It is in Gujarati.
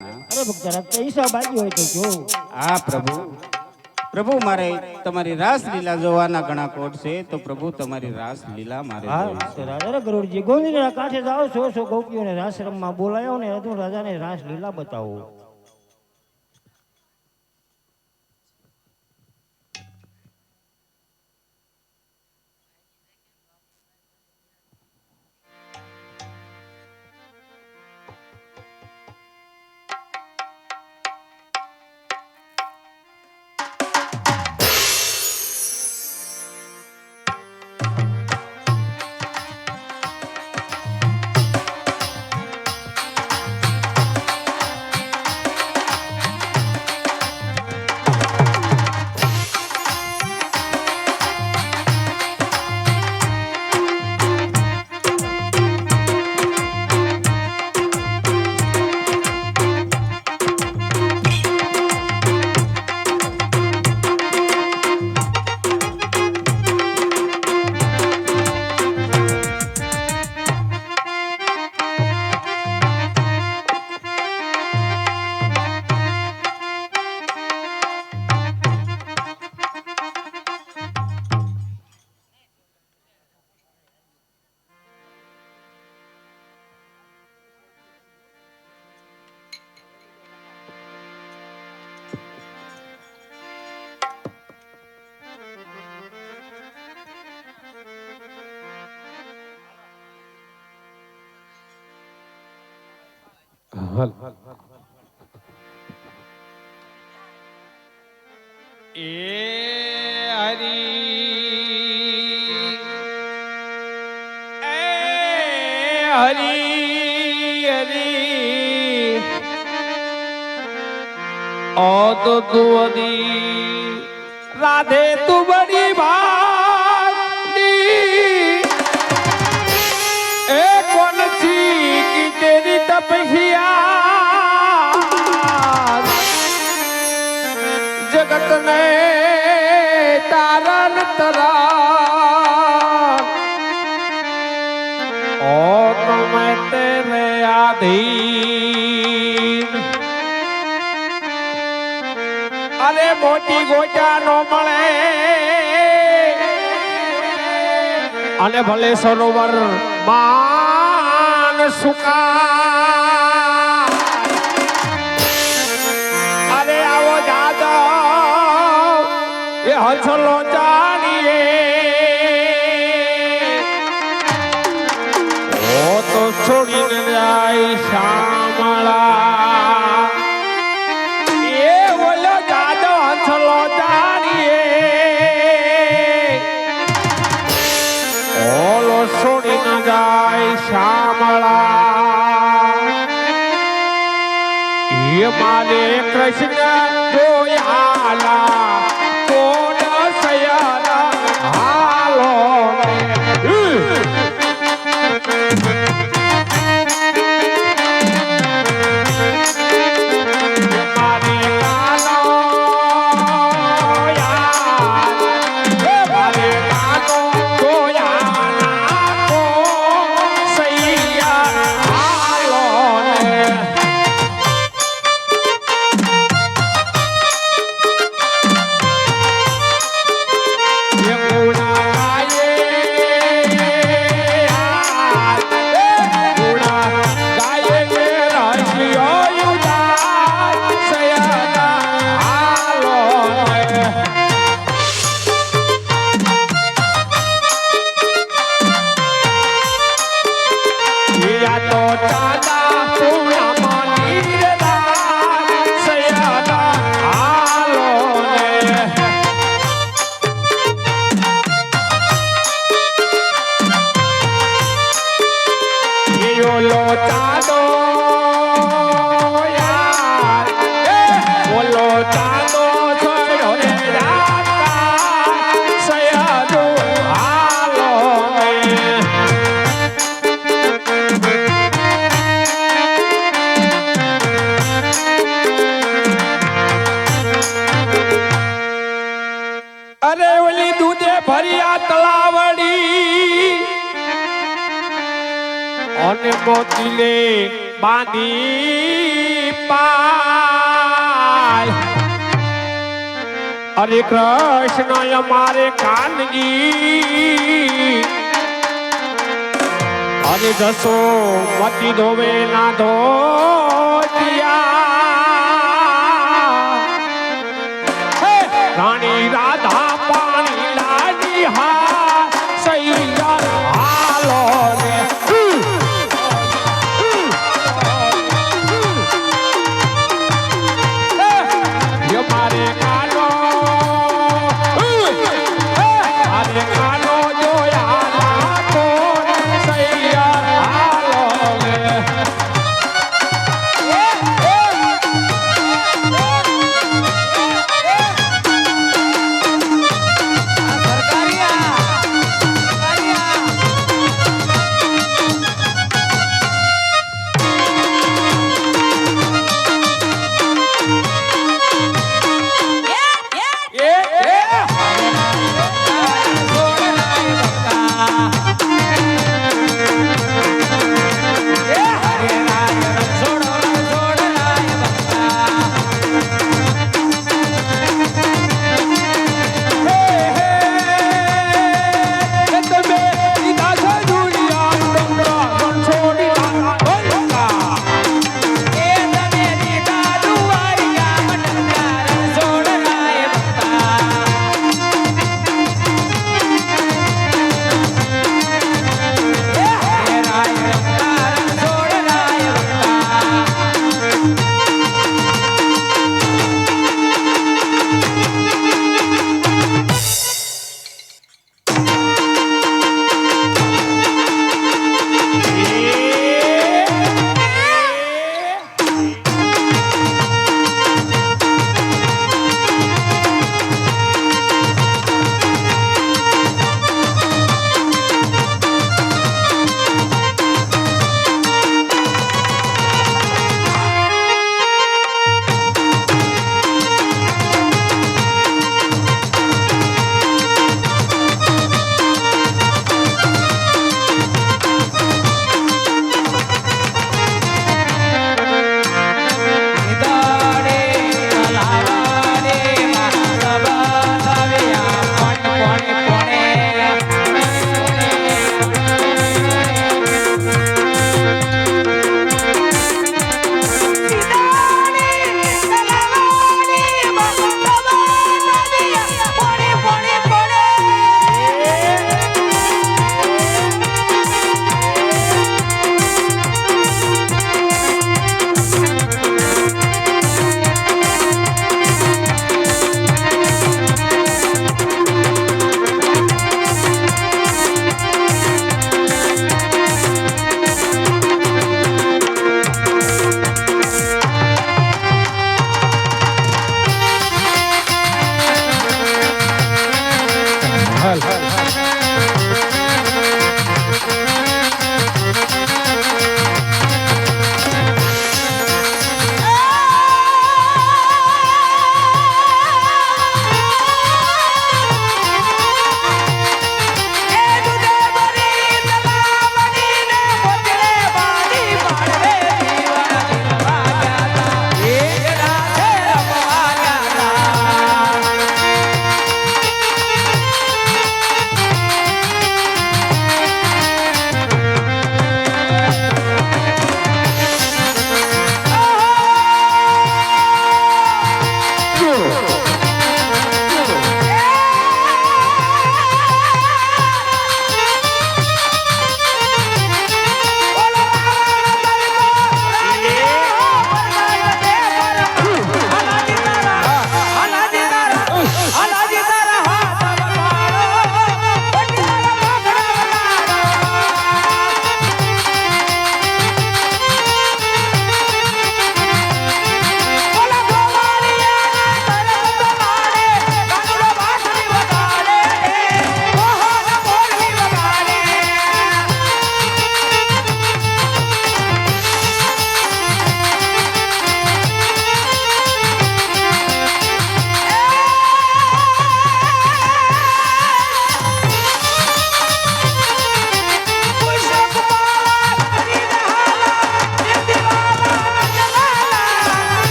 અરે ભક્તરા પૈસા બાકી હોય તો જો. હા પ્રભુ, પ્રભુ મારે તમારી રાસ લીલા જોવાના ઘણા કોટ છે, તો પ્રભુ તમારી રાસ લીલા મારે જોવી છે. રાજા ગરુડજી ગોવિંદના કાંઠે જાઓ, સો ગોપીઓને રાસ રમવા બોલાયો ને અર્જુન રાજાને રાસ લીલા બતાવો. तो तुअरी राधे तू बड़ी भागी ए कौन सी की तेरी तपस्या जगत ने तारन तरा और तो मैं तेरे आधीन अरे मोटी गोचा नो मळे अने भले सरोवर मान सुका अरे आवो जादो ये हंसलो जानिए ओ तो छोड़ी न जाए श्यामला श्यामला ये माले कृष्ण गोयाला कोड सयाला हालो અને મોતીલે બાંધી પાય હરે કૃષ્ણ અમારે કાનજી હરે જશો મતી ધોવે ના ધો